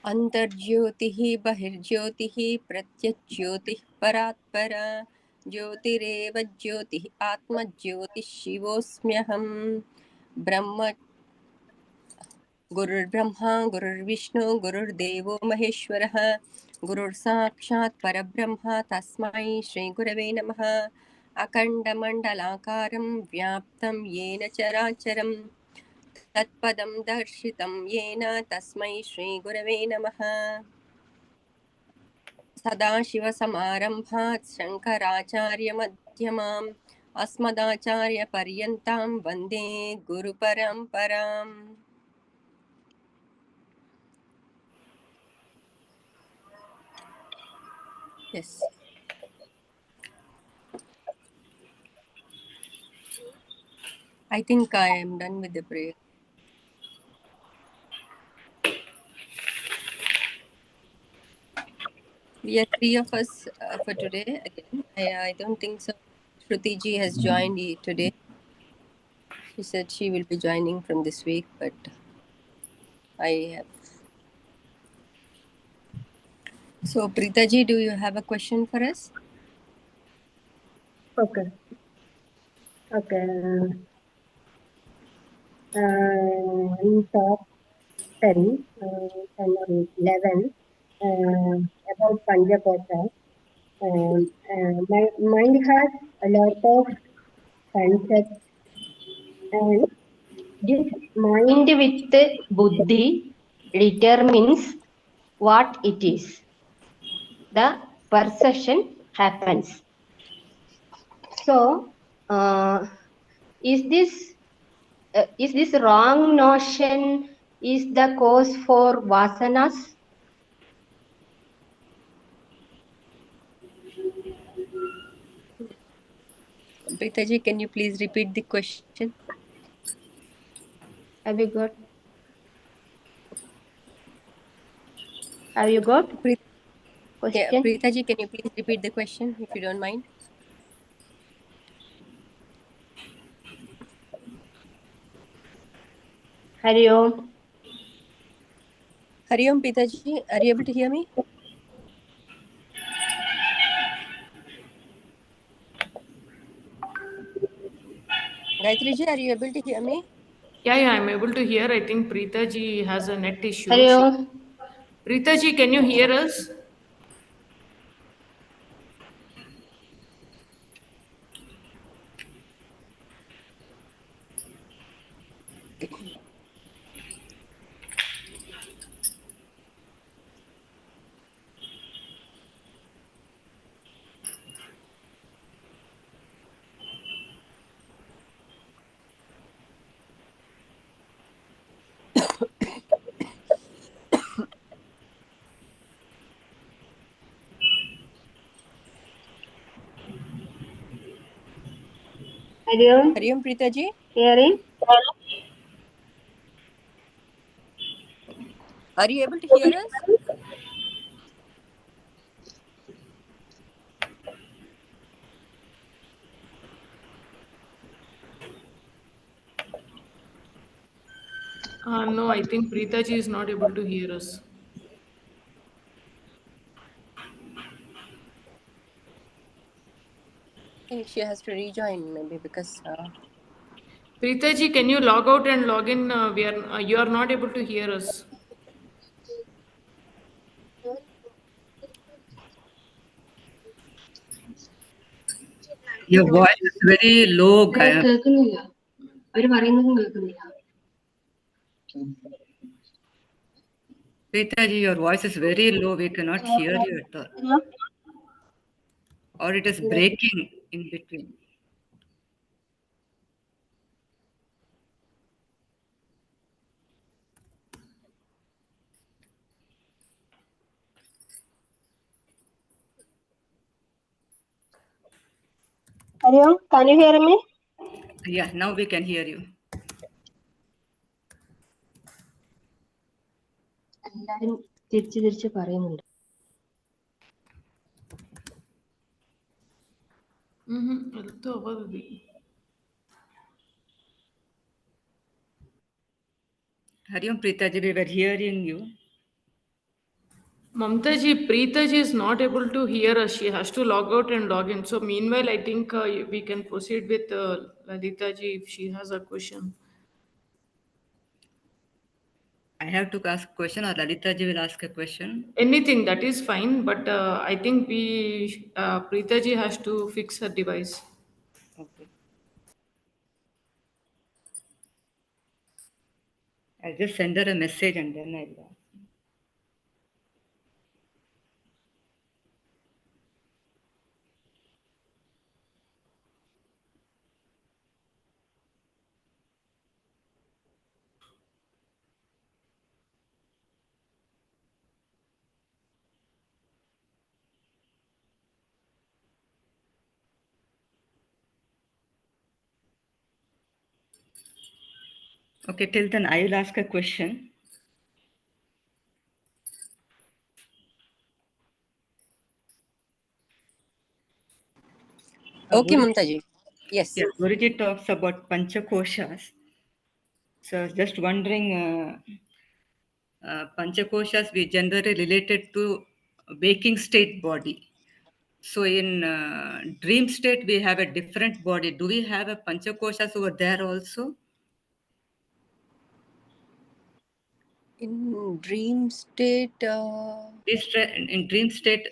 अंतर्ज्योतिः बहिर्ज्योतिः प्रत्यज्योतिः परात्परा ज्योतिरेव ज्योतिः आत्मज्योतिः शिवोऽस्म्यहं ब्रह्म गुरुर्ब्रह्मा गुरुर्विष्णु गुरुर्देवो महेश्वरः गुरुर्साक्षात् परब्रह्म तस्मै श्रीगुरवे नमः अखण्डमण्डलाकारं व्याप्तं येन चराचरं तत्पदं दर्शितं येन तस्मै श्रीगुरवे नमः सदाशिवसमारम्भात् शङ्कराचार्यमध्यमाम् अस्मदाचार्यपर्यन्तां वन्दे गुरुपरम्पराम् Yes, I think I am done with the prayer. We are three of us for today again. I don't think so. Shruti ji has joined today. She said she will be joining from this week, but I have. So, Preeta ji, do you have a question for us? Okay. Okay. In top 10, 10 or 11, about Panjakota, my mind has a lot of concepts, and this mind with buddhi determines what it is. The perception happens. So, is this wrong notion is the cause for vasanas? Preeta ji, can you please repeat the question? Have you got? Have you got question? Yeah, Preeta ji, can you please repeat the question if you don't mind? Hari Om. Hari Om, Preeta ji, are you able to hear me? Gayatri ji, are you able to hear me? Yeah, I'm able to hear. I think Preeta ji has a net issue. Hari Om. Preeta ji, can you hear us? Hari Om. Hari Om, Preeta ji. Hearing? Are you able to hear us? No, I think Preeta ji is not able to hear us. I think she has to rejoin maybe because Preeta ji, can you log out and log in? You are not able to hear us. Your voice is very low, Gaya. Preeta ji, your voice is very low. We cannot hear you at all. Or it is breaking in between. Hari Om, can you hear me? Yeah, now we can hear you. എല്ലാരും തിരിച്ച് പറയുന്നുണ്ട്. Hari Om, Preeta ji, we were hearing you. Mamta ji, Preeta ji is not able to hear us. She has to log out and log in. So meanwhile, I think we can proceed with Lalita ji if she has a question. I have to ask a question, or Lalita ji will ask a question. Anything that is fine, but I think Preeta ji has to fix her device. Okay. I'll just send her a message and then I'll ask. Okay, till then I will ask a question. Okay, Guruji, Mamta ji. Yes. yeah, Guruji talks about Panchakoshas. So I was just wondering, Panchakoshas we generally related to waking state body. So in dream state we have a different body. Do we have a Panchakoshas over there also? In dream state, In dream state,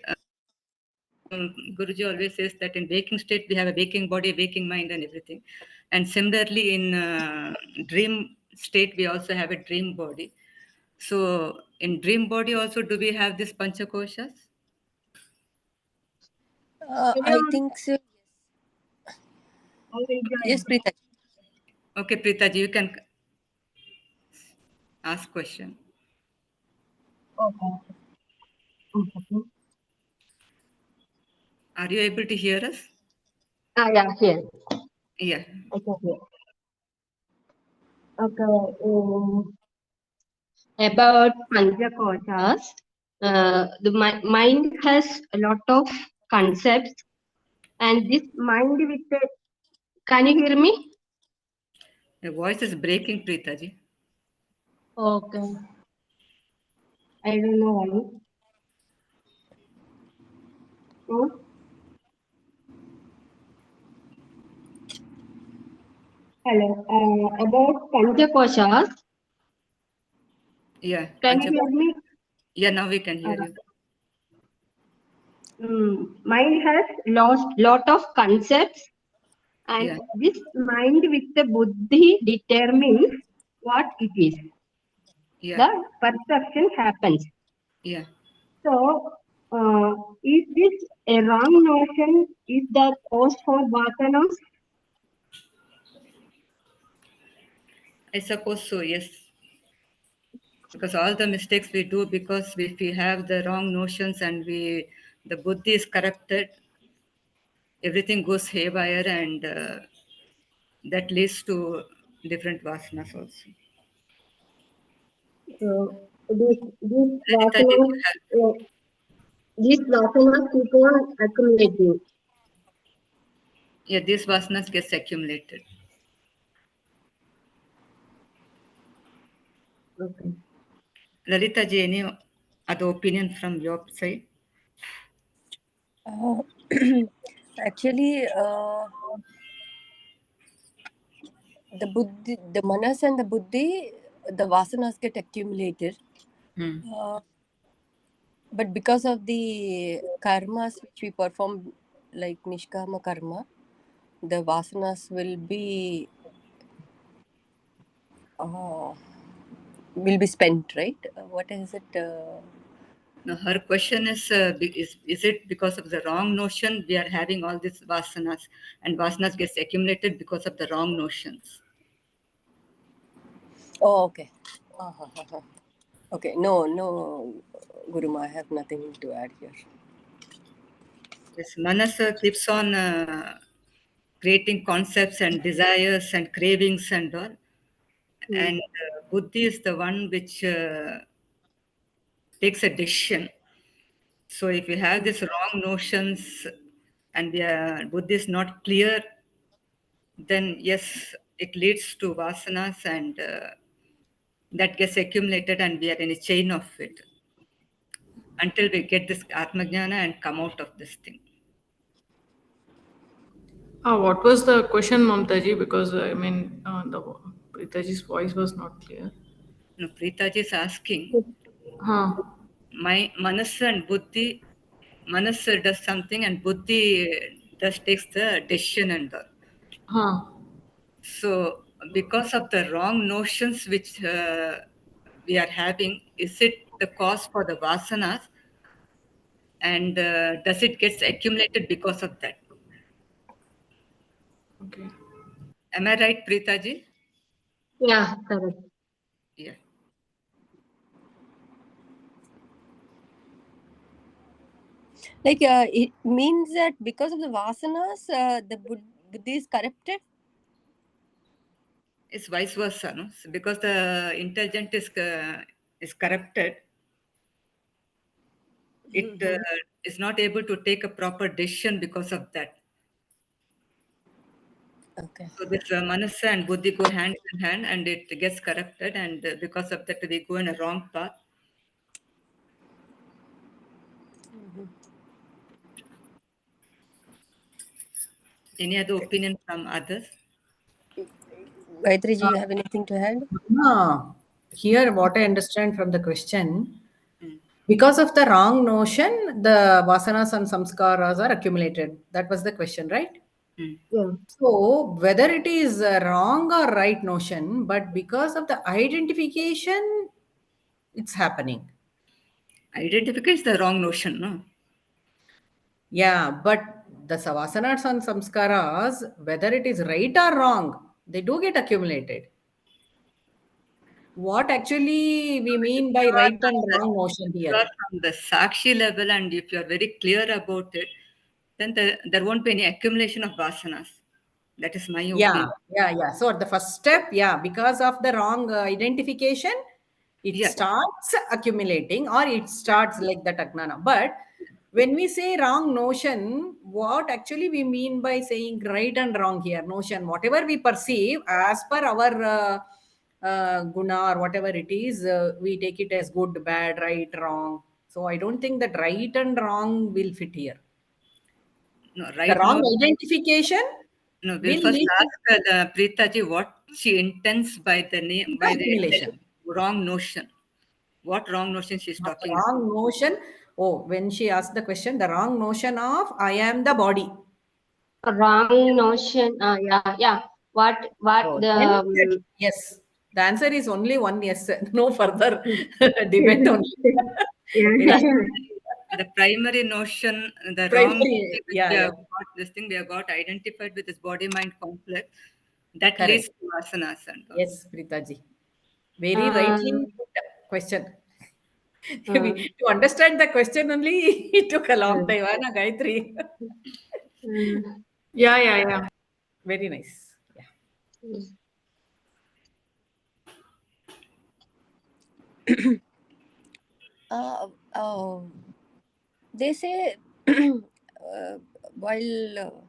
Guruji always says that in waking state we have a waking body, waking mind, and everything. And similarly, in dream state we also have a dream body. So in dream body also, do we have this panchakoshas? I think so. Yes, Preeta. Okay, Preeta ji, you can ask question. Okay. Are you able to hear us? Yeah, here. Yeah. I can hear. Okay. About Panchakoshas, the mind has a lot of concepts, and this mind with the. Can you hear me? The voice is breaking, Preeta ji. Okay. I don't know why. Hmm? Hello. About Panchakoshas, Yeah. can you hear me? Yeah, now we can hear you. Mind has lost lot of concepts, and Yeah. this mind with the buddhi determines what it is. Yeah. The perception happens. Yeah. So, is this a wrong notion? Is the cause for vasanas? I suppose so, yes. Because all the mistakes we do, because if we have the wrong notions and the buddhi is corrupted, everything goes haywire, and that leads to different vasanas also. This Lalita ji, vasanas, these vasanas keep on accumulating. yeah, these vasanas gets accumulated. Okay. Lalita ji, any other opinion from your side? Actually, the buddhi, the manas and the buddhi, the vasanas get accumulated. Hmm. But because of the karmas which we perform, like nishkama karma, the vasanas will be spent, right? What is it? Now, her question is it because of the wrong notion we are having all these vasanas, and vasanas gets accumulated because of the wrong notions? Oh, okay. Okay. No, Guruma, I have nothing to add here. Yes, manas keeps on creating concepts and desires and cravings and all. And buddhi is the one which takes a decision. So if we have these wrong notions and buddhi is not clear, then yes, it leads to vasanas, and that gets accumulated and we are in a chain of it. until we get this Atmajnana and come out of this thing. What was the question, Mamtaji? Because I mean, the Preetaji's voice was not clear. No, Preetaji is asking, my Manasa and Buddhi, Manasa does something and Buddhi just takes the decision and all. So, because of the wrong notions which we are having, is it the cause for the vasanas? And does it get accumulated because of that? Okay. Am I right, Preetaji? Yeah, correct. Yeah. Like it means that because of the vasanas, the buddhi is corrupted. It's vice versa, no? So because the intelligent is corrupted, it is not able to take a proper decision because of that. Okay. So this manasa and buddhi go hand in hand, and it gets corrupted, and because of that, we go in a wrong path. Any other opinion from others? Gayatri ji, you have anything to add? Here, what I understand from the question, because of the wrong notion, the vasanas and samskaras are accumulated. That was the question, right? Yeah. So, whether it is a wrong or right notion, but because of the identification, it's happening. Identification is the wrong notion, no? Yeah, but the savasanas and samskaras, whether it is right or wrong, they do get accumulated. What actually we mean by right and wrong notion You here? are from the sakshi level, and if you are very clear about it, then there won't be any accumulation of vasanas. That is my opinion. Yeah. So at the first step, because of the wrong identification, it starts accumulating or it starts like that agnana. But when we say wrong notion, what actually we mean by saying right and wrong here? Notion, whatever we perceive as per our guna or whatever it is, we take it as good, bad, right, wrong. So I don't think that right and wrong will fit here. No, The right wrong now. identification. No, we'll first ask Preetaji what she intends by the name, by the wrong notion. What wrong notion she's talking about? Wrong notion. Oh, when she asked the question, the wrong notion of I am the body. A wrong notion. Yeah. What the yes. The answer is only one yes. No further debate only. The primary notion, the Primary, wrong notion we have got this thing, we have got identified with this body-mind complex. That leads to vasanas. Yes, Preetaji. Very rightly put question. To understand the question only, it took a long time, Anna Gayatri. Yeah. Very nice. They say while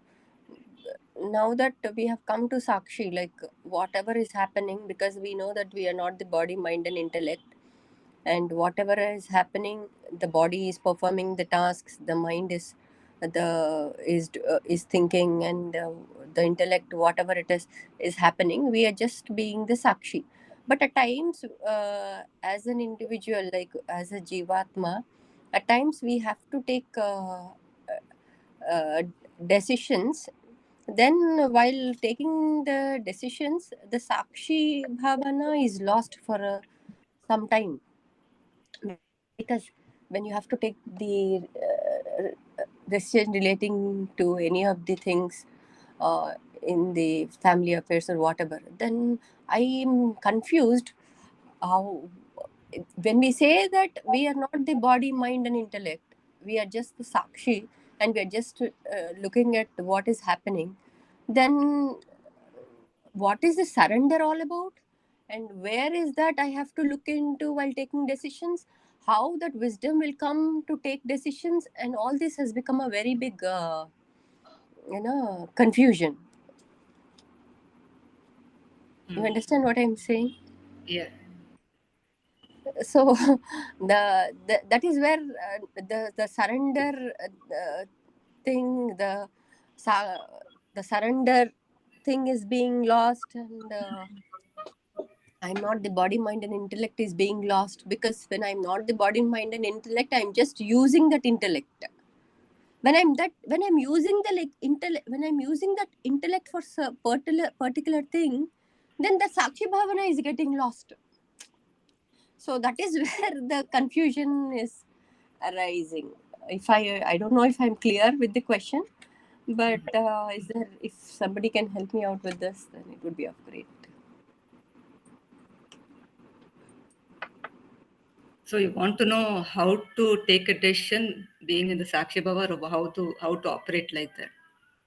now that we have come to Sakshi, like whatever is happening, because we know that we are not the body, mind, and intellect, and whatever is happening, the body is performing the tasks, the mind is thinking, and the intellect, whatever it is happening. We are just being the Sakshi. But at times, as an individual, like as a Jivatma, at times we have to take decisions. Then while taking the decisions, the Sakshi Bhavana is lost for some time, because when you have to take the decision relating to any of the things in the family affairs or whatever, then I am confused how, when we say that we are not the body, mind, and intellect, we are just the Sakshi, and we are just looking at what is happening, then what is the surrender all about? And where is that I have to look into while taking decisions? How that wisdom will come to take decisions? And all this has become a very big, confusion. You understand what I'm saying? Yeah. So that is where the surrender thing, the surrender thing is being lost, and I'm not the body, mind, and intellect is being lost, because when I'm not the body, mind, and intellect, I'm just using that intellect. When I'm using the intellect, when I'm using that intellect for particular thing, then the Sakshi Bhavana is getting lost. So that is where the confusion is arising. I don't know if I'm clear with the question, but if somebody can help me out with this, then it would be of great. So you want to know how to take a decision being in the Sakshi Bhava, or how to operate like that?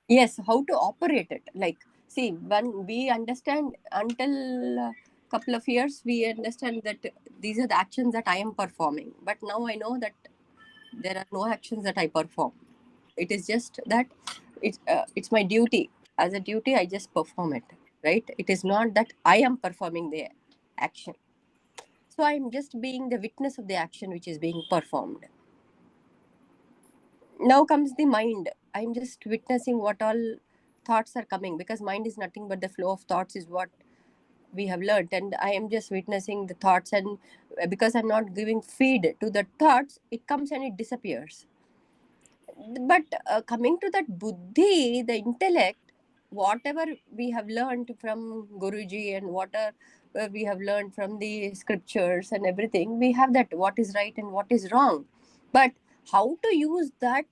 Yes, how to operate it. Like, see, when we understand, until a couple of years, we understand that these are the actions that I am performing. But now I know that there are no actions that I perform. It is just that it's my duty. As a duty, I just perform it, right? It is not that I am performing the action. So I'm just being the witness of the action which is being performed. Now comes the mind. I'm just witnessing what all thoughts are coming, because mind is nothing but the flow of thoughts is what we have learned, and I am just witnessing the thoughts, and because I'm not giving feed to the thoughts, it comes and it disappears. But coming to that buddhi, the intellect, whatever we have learned from Guruji and whatever we have learned from the scriptures and everything, we have that what is right and what is wrong. But how to use that,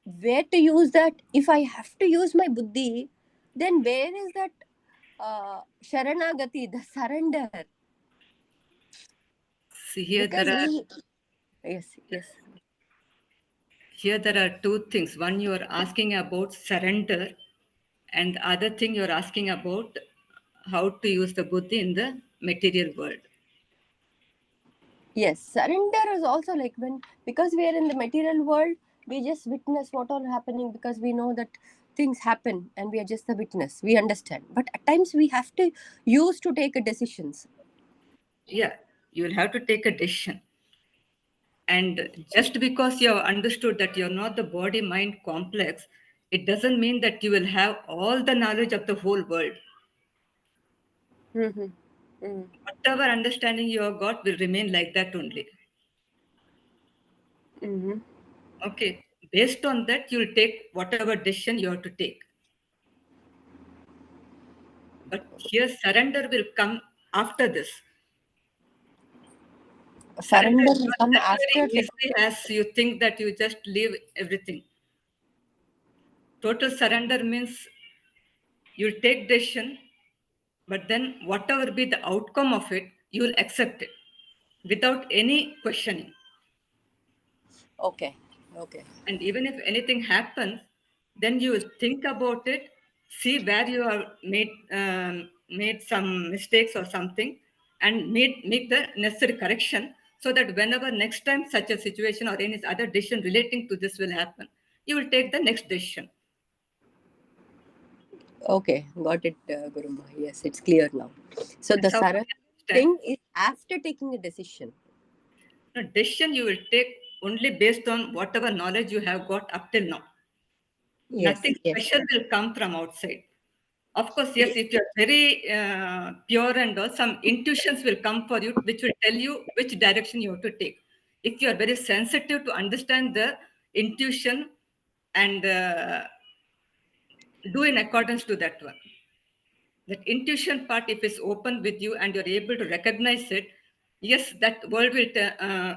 where to use that? If I have to use my buddhi, then where is that sharanagati, the surrender? See, here Because there are yes. here there are two things. One, you are asking about surrender, and the other thing you're asking about how to use the buddhi in the material world. Yes, surrender is also like because we are in the material world, we just witness what all happening, because we know that things happen and we are just the witness. We understand. But at times we have to use to take decisions. Yeah, you will have to take a decision. And just because you have understood that you're not the body mind complex, it doesn't mean that you will have all the knowledge of the whole world. Mm-hmm. Mm-hmm. Whatever understanding you have got will remain like that only. Mm-hmm. Okay. Based on that, you'll take whatever decision you have to take. But here, surrender will come after this. Surrender Surrender is will not come that after. very easy as you think that you just leave everything. Total surrender means you'll take decision, but then whatever be the outcome of it, you will accept it without any questioning. Okay. Okay. And even if anything happens, then you will think about it, see where you have made some mistakes or something, and make the necessary correction, so that whenever next time such a situation or any other decision relating to this will happen, you will take the next decision. Okay. Got it, Guruma. Yes, it's clear now. So the That's how I surrender understand. thing is after taking a decision. No, decision you will take only based on whatever knowledge you have got up till now. Yes. Nothing Yes. special will come from outside. Of course, yes, Yes. if you're very pure and all, some intuitions will come for you, which will tell you which direction you have to take. If you are very sensitive to understand the intuition and do in accordance to that one. That intuition part, if it's open with you and you're able to recognize it, yes, that world will,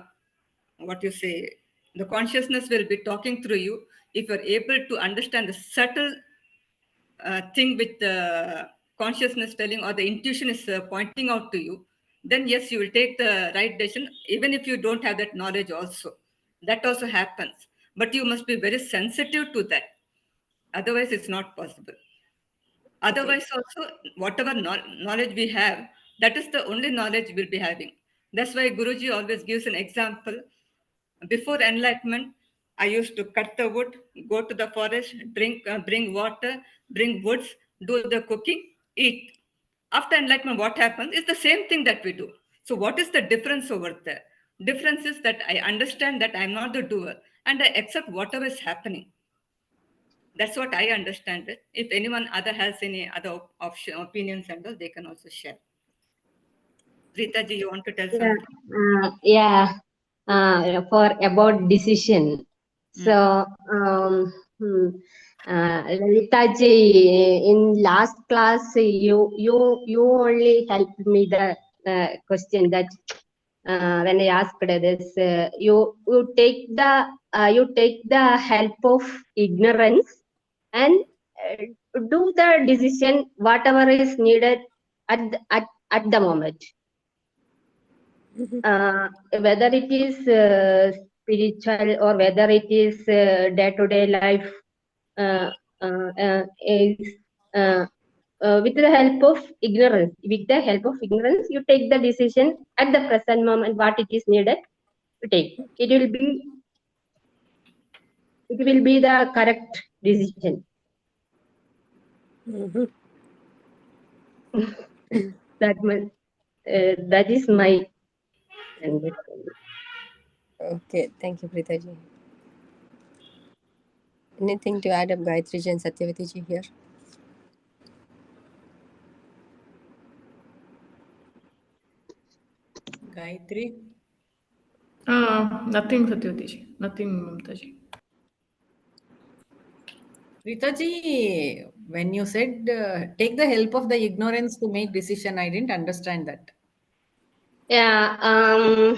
what you say, the consciousness will be talking through you. If you're able to understand the subtle thing with the consciousness telling or the intuition is pointing out to you, then yes, you will take the right decision, even if you don't have that knowledge also. That also happens. But you must be very sensitive to that. Otherwise, it's not possible. Otherwise, also, whatever knowledge we have, that is the only knowledge we'll be having. That's why Guruji always gives an example. Before enlightenment, I used to cut the wood, go to the forest, bring water, bring woods, do the cooking, eat. After enlightenment, what happens is the same thing that we do. So what is the difference over there? Difference is that I understand that I'm not the doer and I accept whatever is happening. That's what I understand it. If anyone other has any other opinions and all, they can also share. Rita ji, you want to tell something? For about decision. So, Lalita ji, in last class, you only helped me the question that when I asked this, you take the help of ignorance and do the decision whatever is needed at the moment. Whether it is spiritual or whether it is day-to-day life, is with the help of ignorance. With the help of ignorance, you take the decision at the present moment what it is needed to take. It will be the correct decision. That is my understanding. Okay, thank you, Prita ji. Anything to add up, Gayatri ji and Satyavati ji here? Gayatri? Nothing, Satyavati ji. Nothing, Mamta ji. Rita ji, when you said take the help of the ignorance to make decision, I didn't understand that. Yeah.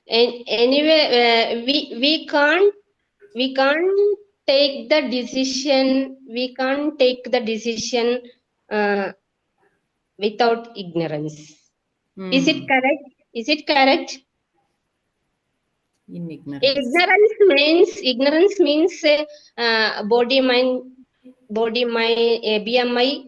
Anyway, we can't take the decision. We can't take the decision without ignorance. Is it correct? Is it correct? In ignorance. Ignorance means body mind BMI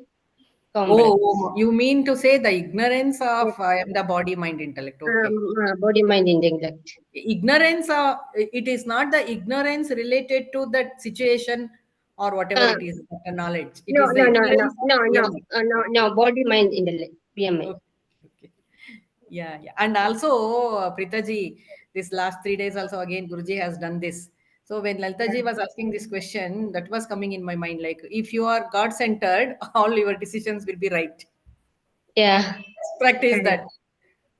complex. Oh, you mean to say the ignorance of I am the body, mind, intellect. Okay. Body mind intellect. Ignorance, it is not the ignorance related to that situation or whatever it is, the knowledge. It is the ignorance of No. Body mind intellect BMI. Okay. Yeah. And also, Prita ji, this last 3 days also again Guruji has done this. So when Lalita ji was asking this question, that was coming in my mind, like if you are God-centered, all your decisions will be right. Yeah. Practice that.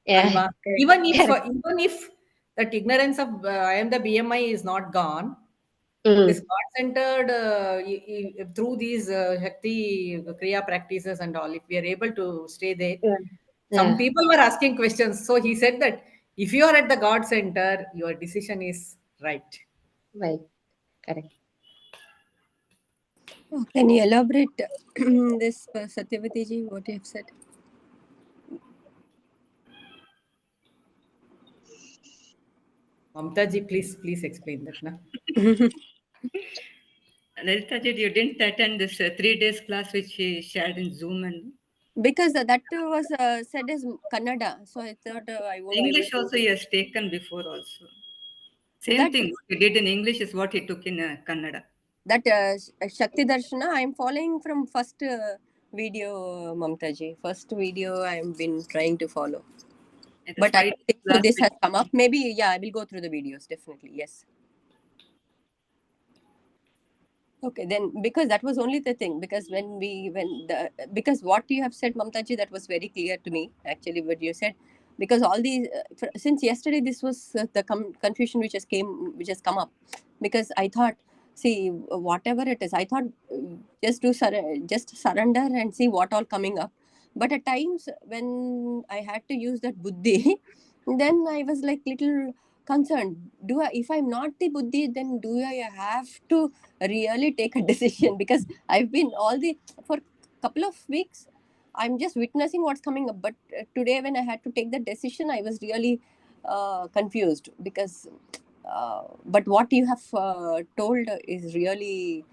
Yeah. Alva. Even if that ignorance of I am the BMI is not gone, this God-centered through these Shakti Kriya practices and all, if we are able to stay there, some people were asking questions. So he said that if you are at the God center, your decision is right. Right. Correct. Oh, can you elaborate this, Satyavati ji, what you have said? Mamta ji, please explain that. Na? Lalita ji, you didn't attend this 3 days class which she shared in Zoom and Because that was said as Kannada, so I thought I won't be English able also he has taken before also. Same That- thing. What he did in English is what he took in Kannada. that Shakti Darshana, I'm following from first video, Mamta ji. First video I've been trying to follow. But I don't think so this has come up. Maybe, yeah, I will go through the videos, definitely, yes. Okay, then because that was only the thing, because because what you have said, Mamtaji, that was very clear to me, actually, what you said, because all these, since yesterday, this was the confusion which has come up, because I thought, see, whatever it is, I thought just surrender and see what all coming up. But at times when I had to use that buddhi, then I was like little concerned. If I'm not the buddhi, then do I have to really take a decision? Because I've been for a couple of weeks, I'm just witnessing what's coming up. But today, when I had to take the decision, I was really confused, because but what you have told is really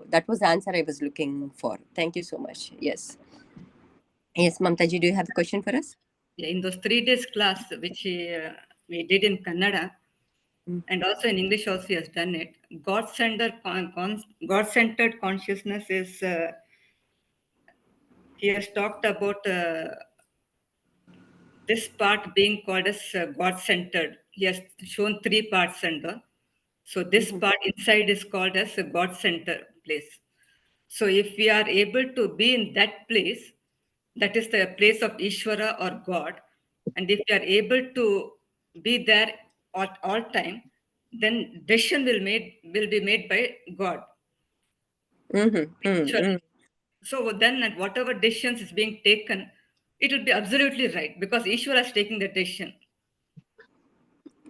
that was the answer I was looking for. Thank you so much. Yes, Mamtaji, do you have a question for us? Yeah, in those 3 days class which we did in Kannada, and also in English also he has done it. God-centered consciousness is, he has talked about this part being called as God-centered. He has shown 3 parts and all. So this part inside is called as a God-centered place. So if we are able to be in that place, that is the place of Ishvara or God, and if we are able to be there at all time, then decision will be made by God. Sure. So then whatever decisions is being taken, it will be absolutely right because Ishvara is taking the decision.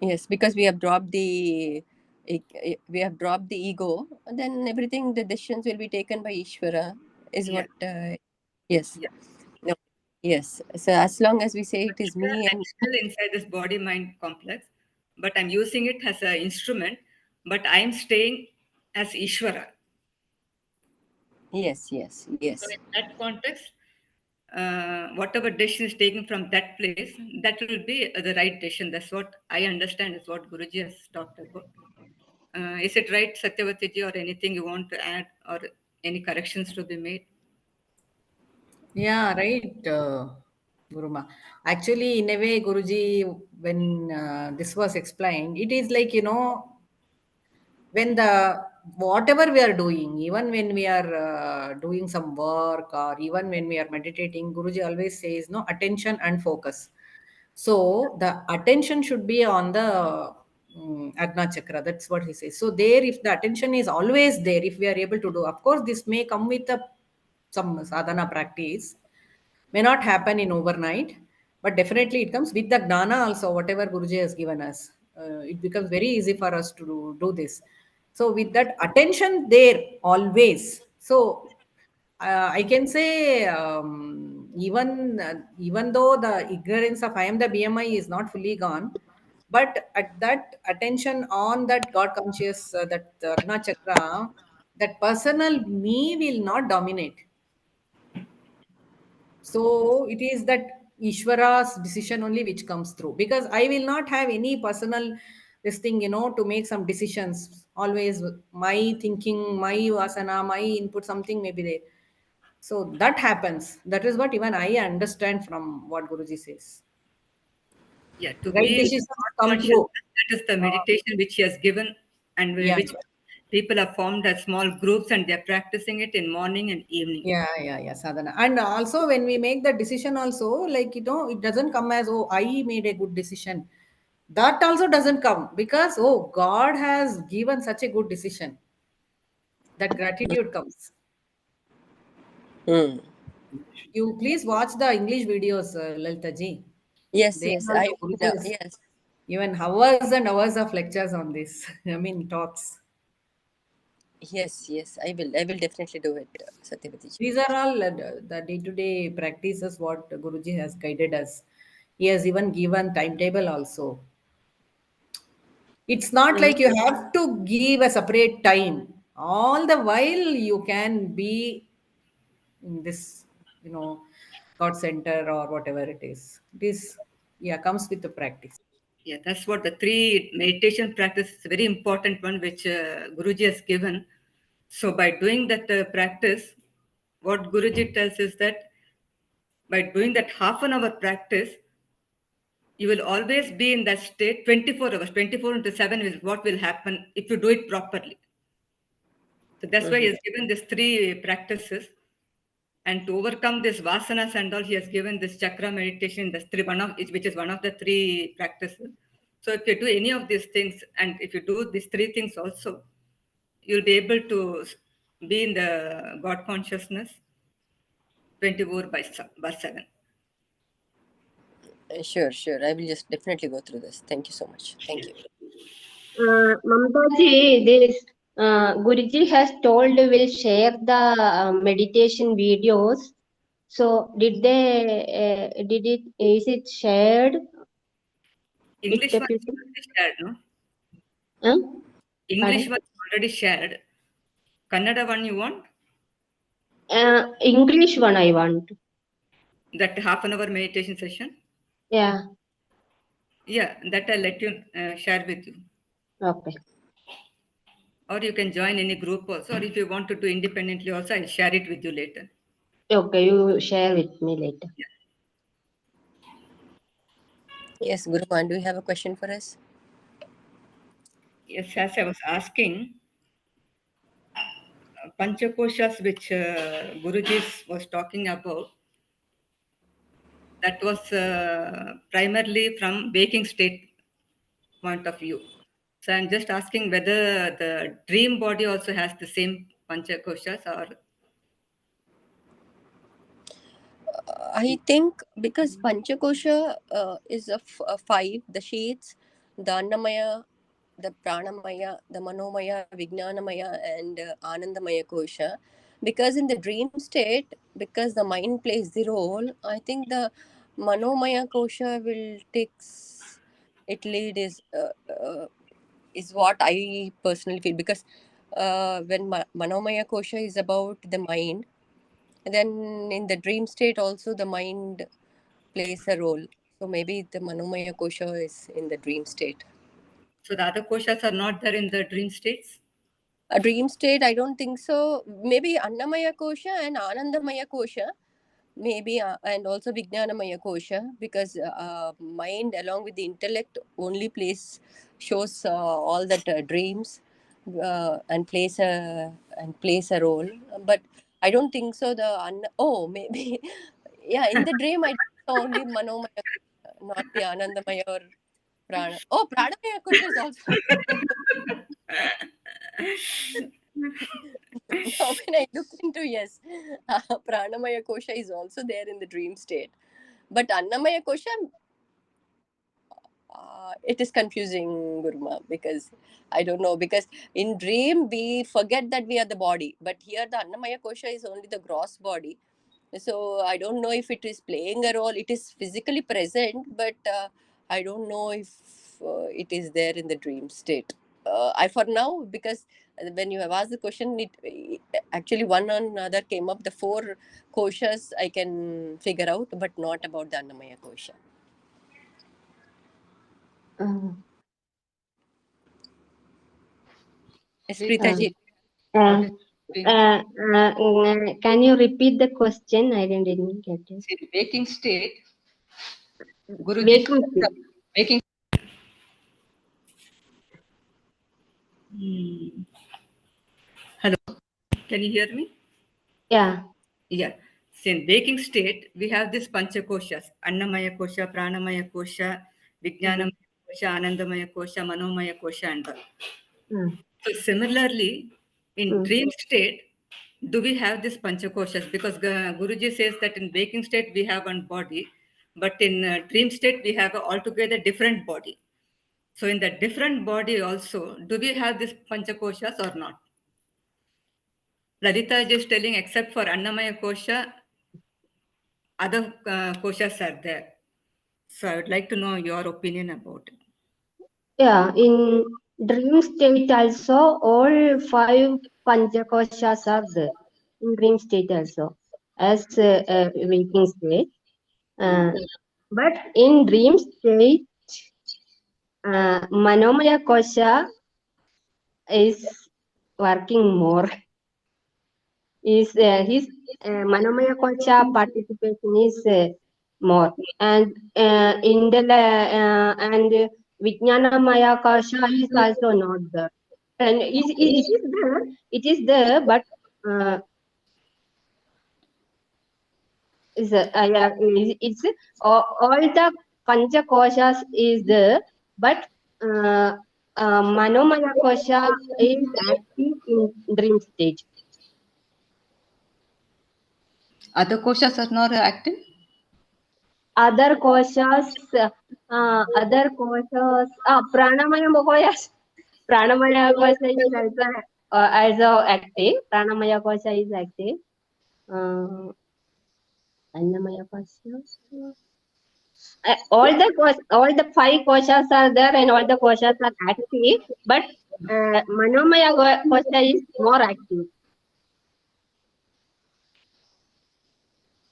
Yes, because we have dropped the ego, and then everything, the decisions will be taken by Ishvara. Is Yeah. what? Yes. Yeah. No. Yes. So as long as we say it is me I'm and still inside this body-mind complex, but I'm using it as an instrument, but I'm staying as Ishvara. yes, yes, yes. So in that context, whatever decision is taken from that place, that will be the right decision. That's what I understand is what Guruji has talked about. Is it right, Satyavati ji, or anything you want to add or any corrections to be made? Yeah, right, Guruma. Actually, in a way, Guruji, when this was explained, it is like, when the whatever we are doing, even when we are doing some work or even when we are meditating, Guruji always says, no, attention and focus. So the attention should be on the Agna Chakra. That's what he says. So there, if the attention is always there, if we are able to do, of course, this may come with some sadhana practice, may not happen in overnight, but definitely it comes with the gnana also, whatever Guruji has given us. It becomes very easy for us to do this. So with that attention there always. So I can say, even though the ignorance of I am the BMI is not fully gone, but at that attention on that God conscious, that Agna Chakra, that personal me will not dominate. So it is that Ishvara's decision only which comes through, because I will not have any personal this thing, to make some decisions. Always my thinking, my vasana, my input, something may be there. So that happens. That is what even I understand from what Guruji says. Yeah, to Right be in decisions God come consciousness, through. that is the meditation which he has given and Yeah, which people have formed as small groups and they're practicing it in morning and evening. yeah, sadhana. And also when we make the decision also, like, it doesn't come as, oh, I made a good decision. That also doesn't come because, oh, God has given such a good decision. That gratitude comes. Hmm. You please watch the English videos, Lalita ji. Yes, They yes. also Guruji has Yes. even hours and hours of lectures on this. I mean, talks. Yes, yes. I will definitely do it, Satyavati ji. These are all the day-to-day practices what Guruji has guided us. He has even given timetable also. It's not like you have to give a separate time. All the while you can be in this, God center or whatever it is. This, yeah, comes with the practice. Yeah, that's what the 3 meditation practice is a very important one which Guruji has given. So by doing that practice, what Guruji tells is that by doing that half an hour practice, you will always be in that state 24 hours, 24 into 7 is what will happen if you do it properly. So that's why he has given these 3 practices. And to overcome this vasanas and all, he has given this chakra meditation, which is one of the 3 practices. So if you do any of these things, and if you do these 3 things also, you'll be able to be in the God consciousness 24/7. Sure, sure. I will just definitely go through this. Thank you so much. Thank you. Mamtaji, this Guruji has told will share the meditation videos. So did is it shared with English the one is people? already shared, no? Huh? English Pardon? one is already shared. Kannada one you want? English one I want. That half an hour meditation session? Yeah. Yeah, that I'll let you share with you. Okay. Or you can join any group also, or if you want to do independently also, I'll share it with you later. Okay, you share with me later. Yes, Guruman, do you have a question for us? Yes, as I was asking, Panchakoshas, which Guruji was talking about, that was primarily from waking state point of view. So I'm just asking whether the dream body also has the same Panchakoshas or. I think because Panchakosha is a five, the sheets, the Annamaya, the Pranamaya, the Manomaya, Vijnanamaya, and Anandamaya Kosha. Because in the dream state, because the mind plays the role, I think the Manomaya Kosha will takes it lead is what I personally feel. Because when Manomaya Kosha is about the mind, then in the dream state also the mind plays a role. So maybe the Manomaya Kosha is in the dream state. So the other koshas are not there in the dream states? A dream state, I don't think so. Maybe Annamaya Kosha and Anandamaya Kosha, maybe, and also Vijnanamaya Kosha, because mind along with the intellect only shows all that dreams and plays a role. But I don't think so. Maybe yeah. In the dream, I saw only Manomaya, not the Anandamaya or Prana. Oh, Pranamaya Kosha is also. Now when I look into, yes, Pranamaya Kosha is also there in the dream state. But Annamaya Kosha, it is confusing, Guruma, because I don't know. Because in dream, we forget that we are the body. But here, the Annamaya Kosha is only the gross body. So I don't know if it is playing a role. It is physically present, but I don't know if it is there in the dream state. I for now, because when you have asked the question, it actually one or another came up. The four koshas I can figure out, but not about the Annamaya kosha. Yes, Preetaji. Can you repeat the question? I didn't get it. See, waking state, Guruji. Waking state. Waking. Hello, can you hear me? Yeah. Yeah. See, in waking state, we have this Panchakoshas, Annamaya Kosha, Pranamaya Kosha, Vijnanamaya Kosha, Anandamaya Kosha, Manomaya Kosha, and all. So similarly, in dream state, do we have this Panchakoshas? Because Guruji says that in waking state, we have one body, but in dream state, we have a altogether different body. So in that different body also, do we have this Panchakoshas or not? Lalita is just telling, except for Annamaya Kosha, other koshas are there. So I would like to know your opinion about it. Yeah, in dream state also, all five Panchakoshas are there. In dream state also, as waking state. But in dream state, Manomaya Kosha is working more. His Manomaya Kosha participation is more, and and Vijnanamaya Kosha is also not there, and it is there. It is there, but it's all the Pancha Koshas is there, but Manomaya Kosha is active in dream stage. Other koshas are not active? Other koshas, Pranamaya koshas. Pranamaya kosha is also active. Pranamaya kosha is active. Annamaya kosha. All the five koshas are there, and all the koshas are active. But Manomaya kosha is more active.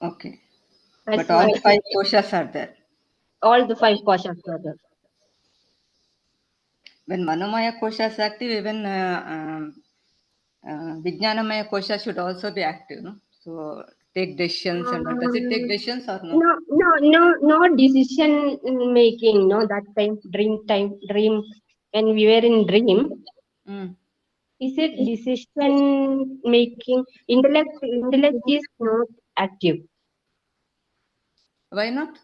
Okay. That's But all the five koshas are there. All the five koshas are there. When Manomaya kosha is active, even Vijnanamaya kosha should also be active, no? So take decisions and all. Does it take decisions or no? No decision making. No, that dream. When we were in dream, Mm. is it decision making? Intellect is not active. Why not?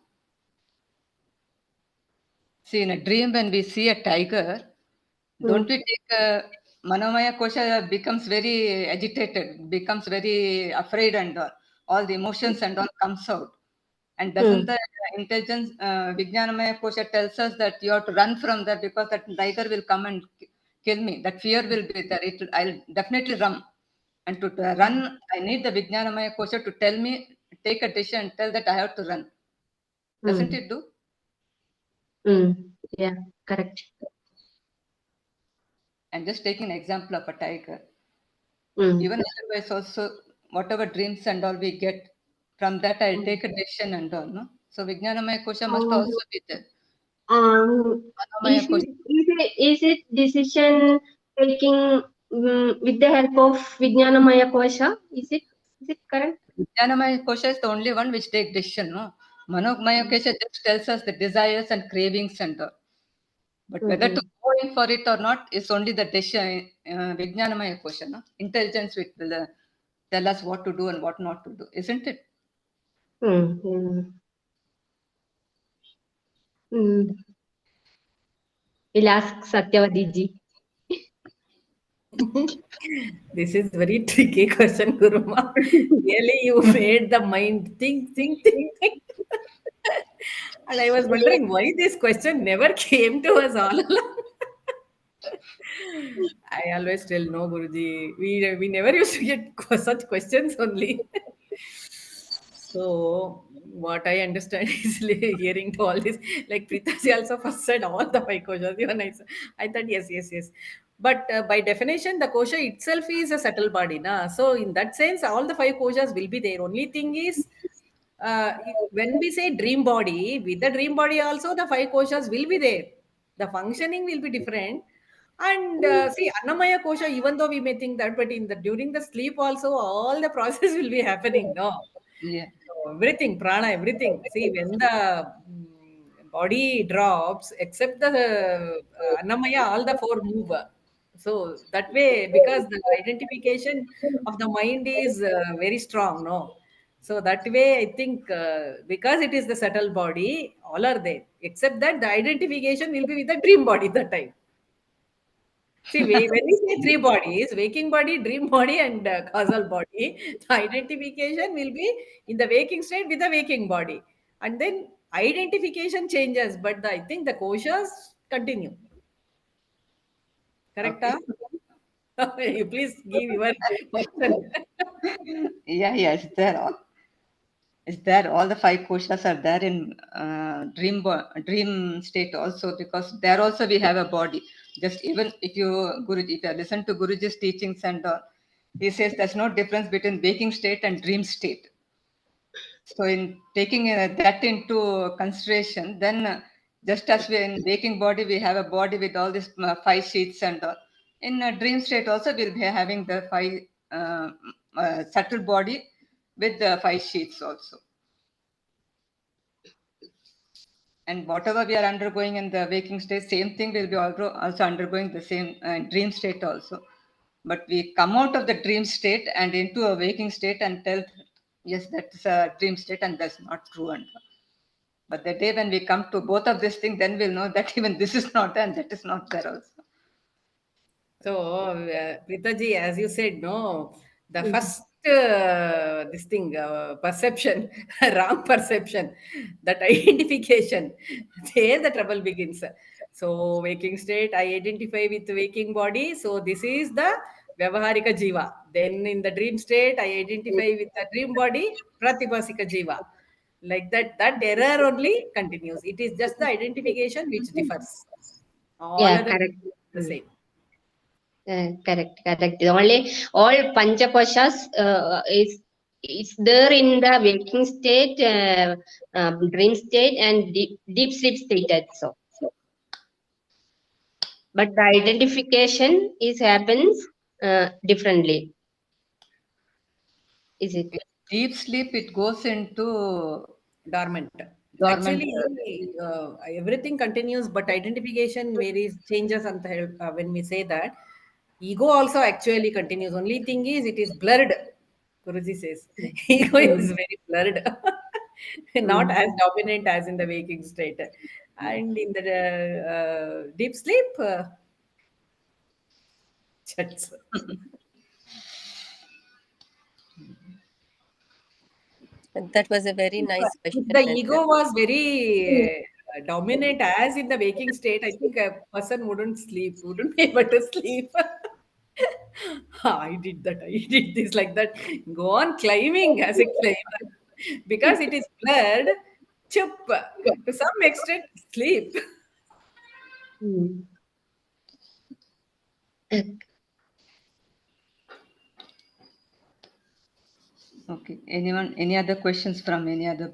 See, in a dream, when we see a tiger, don't we take Manomaya Kosha becomes very agitated, becomes very afraid, and all the emotions and all comes out. And doesn't the intelligence Vijnanamaya Kosha tells us that you have to run from that because that tiger will come and kill me. That fear will be there. I'll definitely run. And to run, I need the Vijnanamaya Kosha to tell me, take a decision and tell that I have to run. Doesn't it do? Yeah, correct. I'm just taking an example of a tiger. Mm. Even otherwise also, whatever dreams and all we get, from that I'll take a decision and all, no? So Vijnanamaya Kosha must also be there. Is Manomaya Kosha. it decision taking with the help of Vijnanamaya Kosha? Is it correct? Vijnanamaya Kosha is the only one which takes decision, no? Manomaya Kosha just tells us the desires and cravings and all. But whether to go in for it or not is only the decision. Vijnanamaya Kosha, no? Intelligence will tell us what to do and what not to do, isn't it? We'll ask Satyavati ji. This is very tricky question, Guruma. Really, you made the mind think. And I was wondering why this question never came to us all along. I always tell no, Guruji. We never used to get such questions only. So what I understand is hearing to all this, like Preetaji also first said all the five koshas. Even I thought yes. But by definition, the kosha itself is a subtle body, na. So in that sense, all the five koshas will be there. Only thing is, when we say dream body, with the dream body also the five koshas will be there. The functioning will be different. And see, Annamaya kosha, even though we may think that, but in the during the sleep also, all the process will be happening. No. Yeah. So everything, prana, everything. See, when the body drops, except the Annamaya, all the four move. So that way, because the identification of the mind is very strong, no? So that way, I think because it is the subtle body, all are there. Except that the identification will be with the dream body that time. See, when we say three bodies, waking body, dream body, and causal body, the identification will be in the waking state with the waking body. And then identification changes, but I think the koshas continue. Correct? Okay. You please give your version. Yeah, it's there. Is there all the five koshas are there in dream state also, because there also we have a body. Just even if you Guruji, if you listen to Guruji's teachings and he says there's no difference between waking state and dream state. So in taking that into consideration, then just as we in waking body we have a body with all these five sheets and all. In a dream state also we'll be having the five subtle body with the five sheets also. And whatever we are undergoing in the waking state, same thing will be also undergoing the same dream state also. But we come out of the dream state and into a waking state and tell, yes, that's a dream state and that's not true. And but the day when we come to both of these things, then we'll know that even this is not and that is not there also. So, Preetaji, as you said, no, the first this thing, perception, wrong perception, that identification, there the trouble begins. So, waking state, I identify with waking body. So, this is the Vyavaharika Jiva. Then in the dream state, I identify with the dream body, Pratibhasika Jiva. Like that, that error only continues. It is just the identification which differs. All Yeah, other correct. the same. Correct. Only all panchakoshas is there in the waking state, dream state, and deep sleep state also. But the identification happens differently. Is it? In deep sleep, it goes into Dormant. Dormant. Actually, everything continues, but identification varies, changes when we say that. Ego also actually continues. Only thing is, it is blurred. Guruji says, ego is very blurred, not as dominant as in the waking state, and in the deep sleep, chats. That was a very nice question. If the ego was very dominant as in the waking state, I think a person wouldn't be able to sleep. I did that, I did this like that. Go on climbing as a climber. Because it is blurred, chup, to some extent, sleep. Mm. Okay. Anyone? Any other questions from any of them?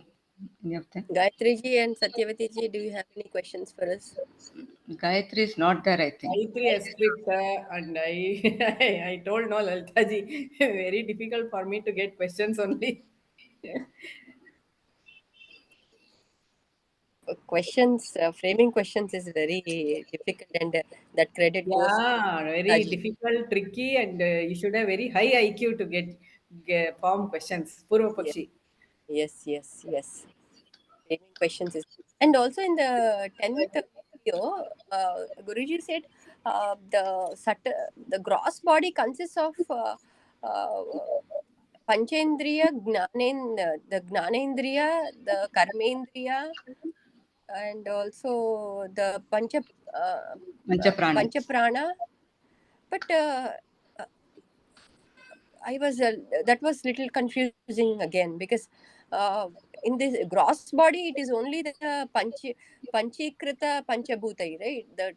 Gayatri ji and Satyavati ji, do you have any questions for us? Gayatri is not there, I think. Gayatri has quit, and I told no, Lalita ji, very difficult for me to get questions only. Questions, framing questions is very difficult, and that credit goes to Yeah, very Raji. difficult, tricky, and you should have very high IQ to get form questions. Purva Pakshi. Yes. Framing questions is, and also in the 10th video, Guruji said the gross body consists of uh, Panchendriya, the Gnanendriya, the Karmendriya, and also the Panchaprana. Panchaprana. But I was that was little confusing again, because in this gross body it is only the panchikrita panchabhutai, right? That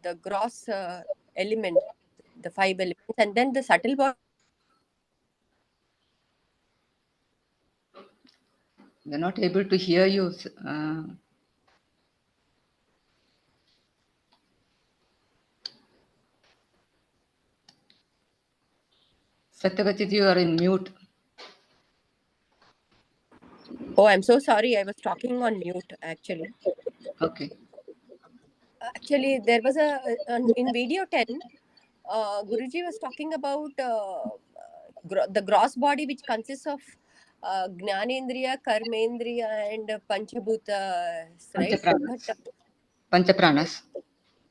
the gross element, the 5 elements, and then the subtle body. We're not able to hear you. Satyavati, you are in mute. Oh, I'm so sorry. I was talking on mute actually. Okay. Actually, there was in video 10, Guruji was talking about the gross body, which consists of Gnanendriya, Karmendriya, and Panchabhutas, right? Panchapranas. But Panchapranas.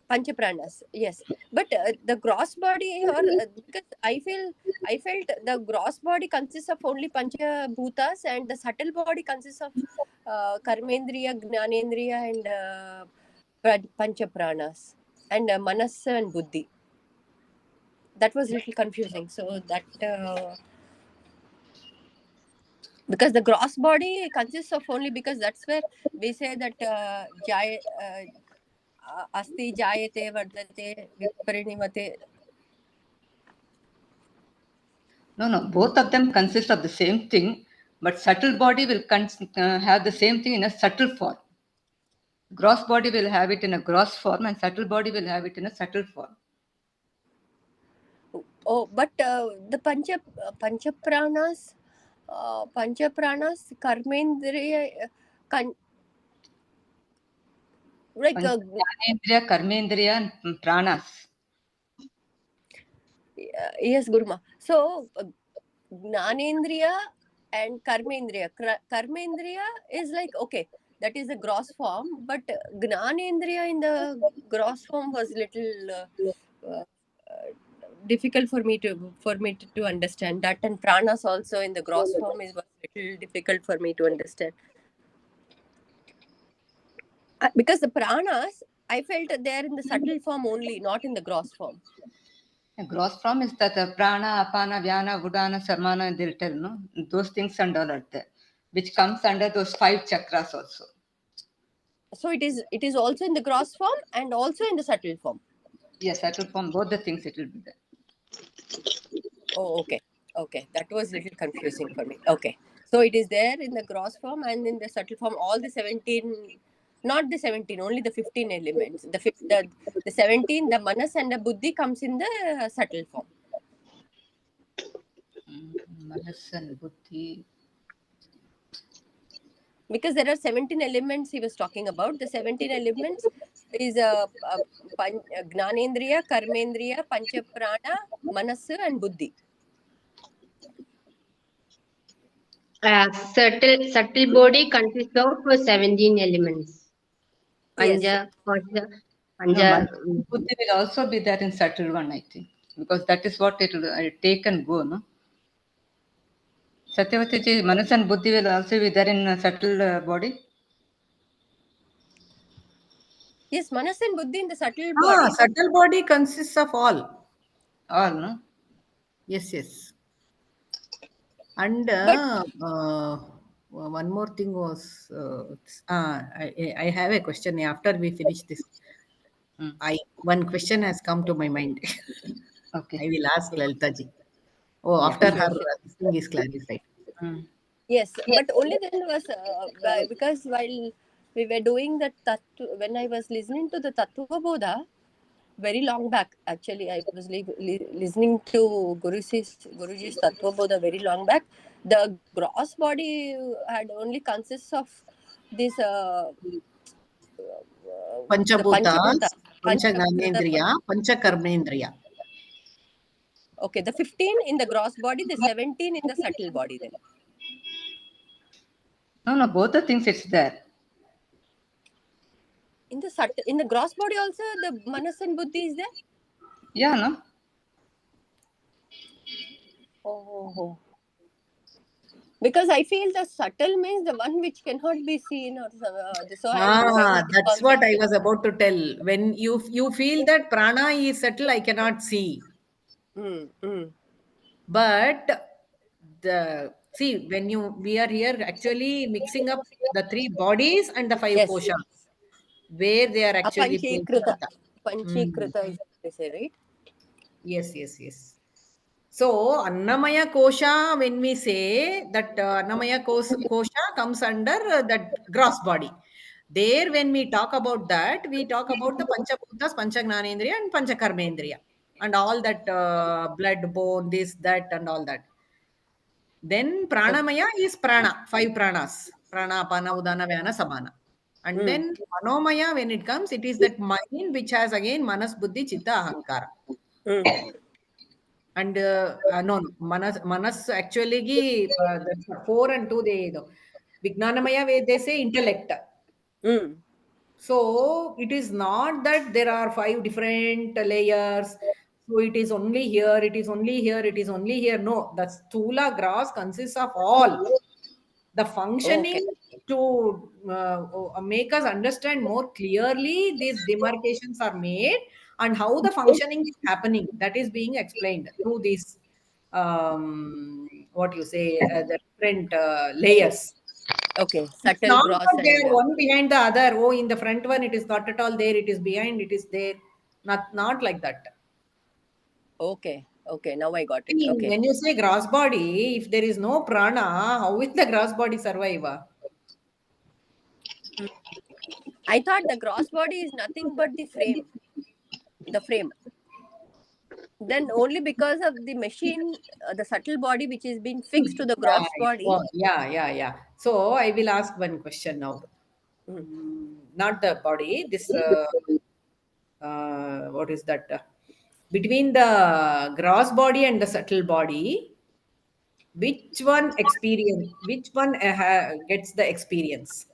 Panchapranas, yes. But the gross body, or because I felt the gross body consists of only Panchabhutas, and the subtle body consists of Karmendriya, Gnanendriya, and Panchapranas, and Manas and Buddhi. That was a little confusing. So that because the gross body consists of only, because that's where we say that asti jayate vardate viparinimate. No. Both of them consist of the same thing, but subtle body will have the same thing in a subtle form. Gross body will have it in a gross form, and subtle body will have it in a subtle form. Oh, but the panchapranas, karmendriya, like Jnanendriya, Karmendriya, and Pranas. yes, Guruma. So Gnanendriya and Karmendriya. Karmendriya is like, okay, that is the gross form, but Gnanendriya in the gross form was little difficult for me to understand that, and pranas also in the gross form was little difficult for me to understand. Because the pranas, I felt they are in the subtle form only, not in the gross form. The gross form is that prana, apana, vyana, udana, samana, they'll tell, no? Those things and all are there, which comes under those 5 chakras also. So it is also in the gross form and also in the subtle form. Yes, subtle form, both the things it will be there. Oh, okay. That was a little confusing for me. Okay. So it is there in the gross form and in the subtle form, all the 17, not the 17, only the 15 elements. The 17, the manas and the buddhi comes in the subtle form. Manas and buddhi. because there are 17 elements he was talking about. The 17 elements is Gnanendriya, Karmendriya, Panchaprana, Manasu, and Buddhi. Subtle body consists of 17 elements. Yes. Panja, Kosha, No, Panja. Buddhi will also be there in subtle one, I think, because that is what it will take and go, no? Satyavati ji, Manas and Buddhi will also be there in a subtle body. Yes, Manas and Buddhi in the subtle body. Subtle body consists of all. All, no? Yes, yes. And one more thing was, I have a question after we finish this. One question has come to my mind. Okay. I will ask Lalita ji. Oh, Yeah. after her this thing is clarified. Yes, but only then was because while we were doing that when I was listening to the Tattva Bodha, very long back, actually, I was listening to Guruji's Tattva Bodha very long back. The gross body had only consists of this the Panchabhutas, Panchabhuta. Panchagnanendriya, Panchakarmendriya. Okay, the 15 in the gross body, the 17 in the subtle body then. No, both the things it's there. In the gross body also, the Manas and Buddhi is there? Yeah, no? Oh. Because I feel the subtle means the one which cannot be seen or so. That's what I was about to tell. When you feel that prana is subtle, I cannot see. But when we are here actually mixing up the three bodies and the five koshas, where they are actually Panchikrita is they say, right? Yes. So Annamaya Kosha, when we say that Annamaya Kosha comes under that gross body. There, when we talk about that, we talk about the Panchabhutas, Panchagnanendriya, and Panchakarmendriya, and all that blood, bone, this, that, and all that. Then Pranamaya is prana, 5 pranas. Prana, Apana, Udana, Vyana, Samana. And then Manomaya, when it comes, it is that mind which has again Manas, Buddhi, Chitta, Ahankara. And no, Manas actually, that's 4 and 2, Vijnanamaya, where they say intellect. So it is not that there are 5 different layers. So it is only here, it is only here, it is only here. No, the Stula gross consists of all. The functioning to make us understand more clearly, these demarcations are made and how the functioning is happening. That is being explained through these, what you say, the different layers. Okay, It's subtle, not gross, that they and are one behind the other. Oh, in the front one, it is not at all there. It is behind, it is there. Not like that. Okay, now I got it. See, Okay. when you say gross body, if there is no prana, how will the gross body survive? I thought the gross body is nothing but the frame. The frame. Then only because of the machine, the subtle body which is being fixed to the gross body. Yeah. So I will ask one question now. Not the body. This what is that? Between the gross body and the subtle body, which one gets the experience?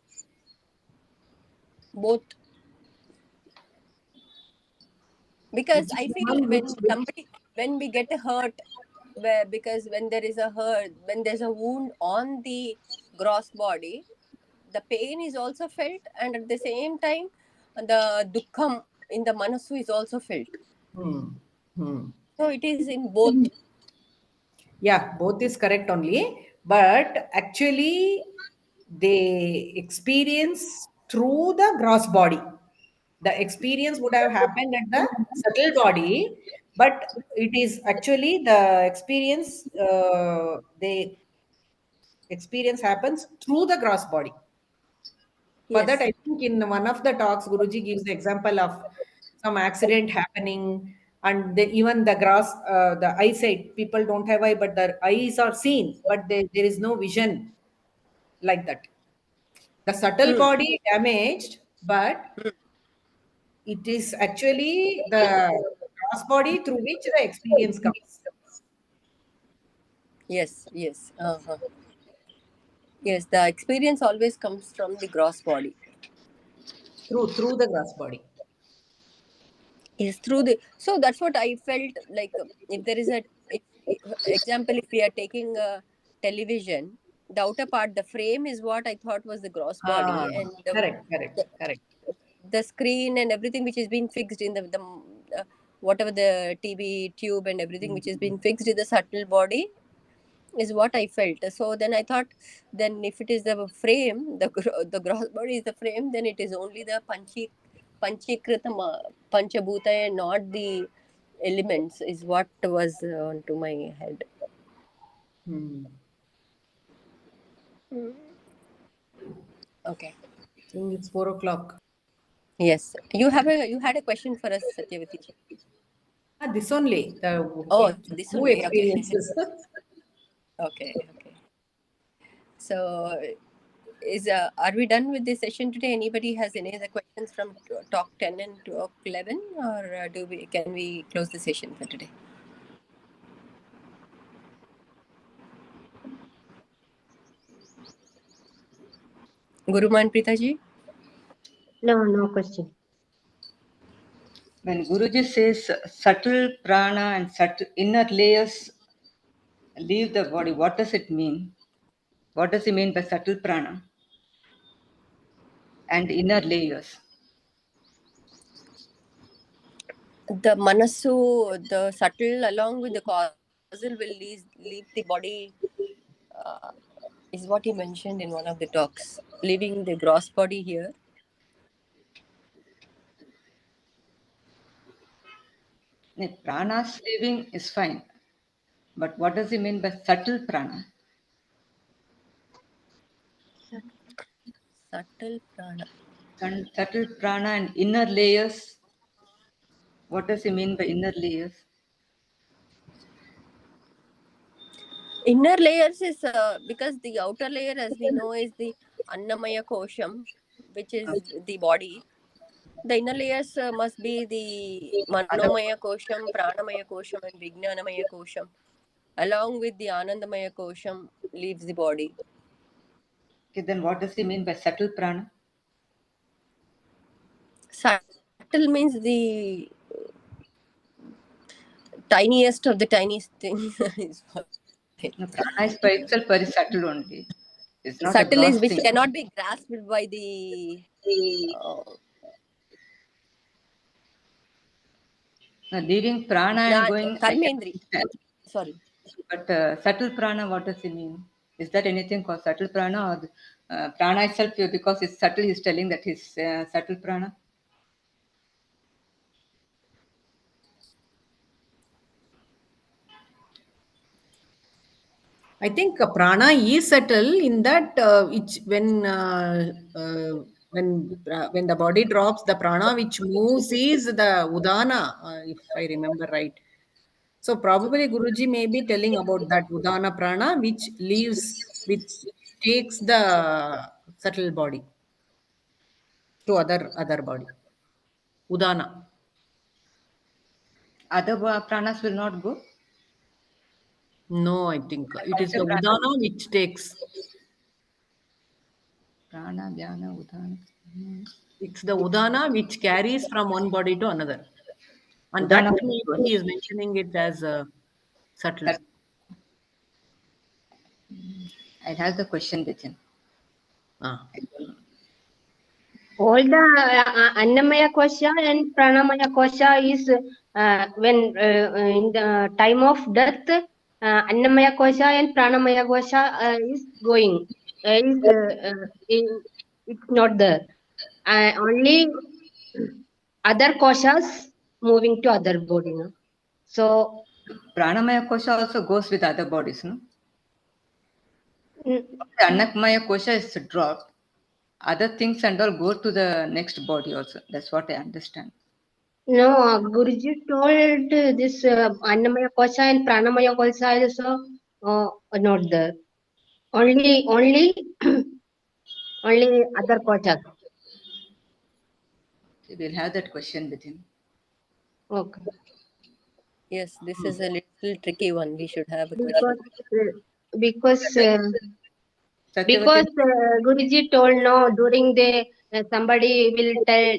Both. Because I feel when we get a hurt, because when there is a hurt, when there's a wound on the gross body, the pain is also felt, and at the same time, the dukkham in the manasu is also felt. So it is in both. Yeah, both is correct only. But actually, they experience through the gross body. The experience would have happened at the subtle body, but it is actually the experience, the experience happens through the gross body. For that, I think in one of the talks, Guruji gives the example of some accident happening, and even the gross, the eyesight, people don't have eye, but their eyes are seen, but there is no vision like that. The subtle body damaged, but it is actually the gross body through which the experience comes. Yes, yes. Yes, the experience always comes from the gross body. Through the gross body. Is through the, so that's what I felt like. If there is a example, if we are taking a television, the outer part, the frame is what I thought was the gross body, and Correct. the screen and everything which is being fixed in the whatever the TV tube and everything which is being fixed in the subtle body is what I felt. So then I thought, then if it is the frame, the gross body is the frame, then it is only the panchikrita panchabhuta and not the elements, is what was onto my head. Okay. I think it's 4 o'clock. Yes, you had a question for us, Satyavati. This only. This who only. Okay. experiences. Okay. So, are we done with this session today? Anybody has any other questions from talk 10 and talk 11, or can we close the session for today? Guruman Pritaji? No question. When Guruji says subtle prana and subtle inner layers leave the body, what does it mean? What does he mean by subtle prana and inner layers? The manasu, the subtle along with the causal will leave the body, is what he mentioned in one of the talks, leaving the gross body here. Prana's leaving is fine. But what does he mean by subtle prana? Subtle prana. Subtle prana and inner layers. What does he mean by inner layers? Inner layers is because the outer layer, as we know, is the Annamaya Kosham, which is the body. The inner layers must be the Manomaya Kosham, Pranamaya Kosham, and Vijnanamaya Kosham. Along with the Anandamaya Kosham leaves the body. Okay, then what does he mean by subtle prana? Subtle means the tiniest of the tiniest thing. Prana is by itself very subtle only. It's not subtle a gross is which thing. cannot be grasped by the leaving prana and going. Karmendri. Sorry. But subtle prana, what does he mean? Is that anything called subtle prana, or prana itself, because it's subtle, he's telling that he's subtle prana? I think prana is subtle in that when the body drops, the prana which moves is the udana, if I remember right. So probably Guruji may be telling about that udana prana which takes the subtle body to other body. Udana. Other pranas will not go? No, I think it is the udana which takes. Prana, dhyana, udana. It's the udana which carries from one body to another. And that maybe he is mentioning it as subtle. I have the question with him. All the Annamaya Kosha and Pranamaya Kosha is when in the time of death, Annamaya Kosha and Pranamaya Kosha is going. It's not there. Only other koshas moving to other body. No? So Pranamaya Kosha also goes with other bodies, no? Annamaya Kosha is dropped. Other things and all go to the next body also. That's what I understand. No, Guruji told this Annamaya Kosha and Pranamaya Kosha is also not there. Only Only other Kochak. We'll have that question with him. Okay. Yes, this is a little tricky one. We should have a question. Because Satyavati, Guruji told no during the somebody will tell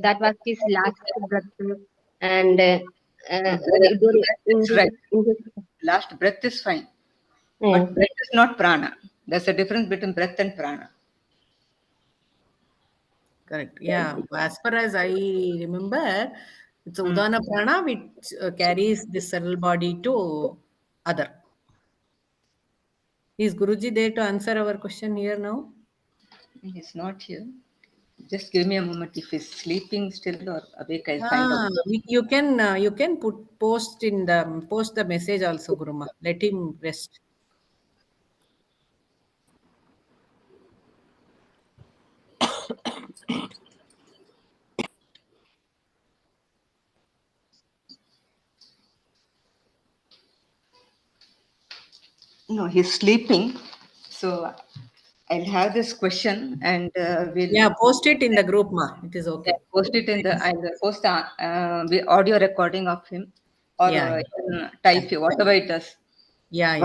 that was his last breath and during in right. the Last breath is fine. yeah. But breath is not prana. There's a difference between breath and prana. Correct. Yeah. As far as I remember, it's Udana Prana which carries the subtle body to other. Is Guruji there to answer our question here now? He's not here. Just give me a moment. If he's sleeping still or awake, I'll find out. You can post the message also, Guruma. Let him rest. No, he's sleeping. So I'll have this question and we'll Yeah, post it in the group, ma. It is okay. post it in the. I'll post the audio recording of him, or Yeah, even type whatever it does. yeah.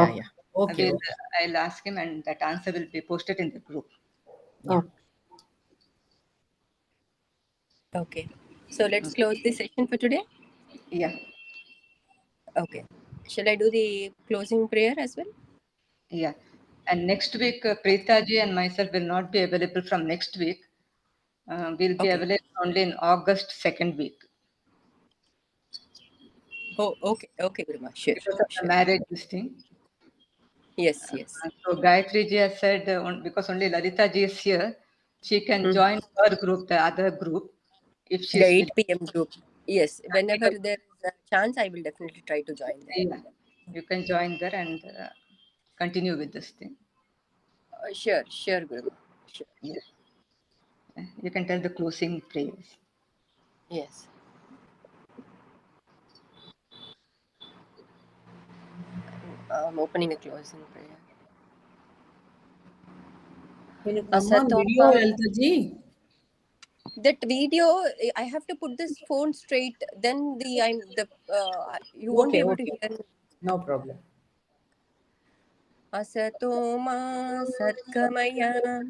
Okay, okay. I'll ask him, and that answer will be posted in the group. Yeah. Okay. So let's close the session for today. Yeah, Okay. Shall I do the closing prayer as well? yeah. And next week, Preeta ji and myself will not be available from next week. We'll be Okay. available only in August second week Oh, okay. Okay, Guruma. Sure. because of the marriage this thing. Yes, yes. So Gayatri ji has said because only Lalita ji is here, she can join her group, the other group, if The she's 8 p.m. group. Yes. Whenever there is a chance, I will definitely try to join them. yeah, you can join there and continue with this thing. Sure, Guruma. Sure. Yeah. You can tell the closing prayers. Yes. I'm opening a closing prayer. Can you come on Asato video, ma- Lalita ji? That video, I have to put this phone straight. Then you won't be able to hear me. No problem. Asato ma satgamaya,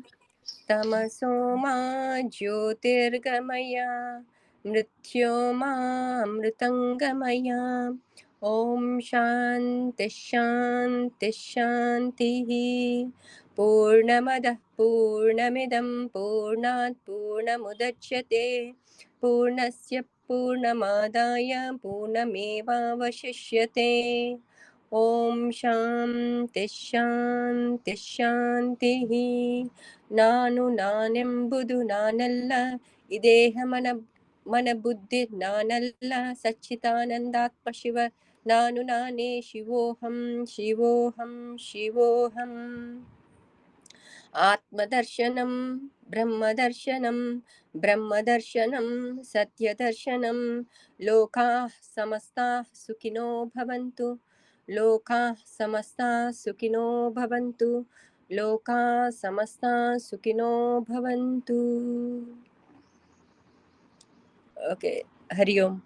tamaso ma jyotirgamaya, mrityo ma amritangamaya. Om Shanti Shanti Shanti. Purnamadah Purnamidam Purnat Purnamudachyate Purnasya Purnamadaya Purnamevavashishyate. Om Shanti Shanti Shanti. Nanu nanembudu nanalla ideha mana buddhi nanalla Sachitanandatma Shiva Nanu nane Shivoham Shivoham Shivoham. Atmadarshanam Brahmadarshanam Brahmadarshanam Satyadarshanam Lokah samastah Sukhino bhavantu Lokah samastah Sukhino bhavantu Lokah samastah Sukhino bhavantu. Okay, Hari Om.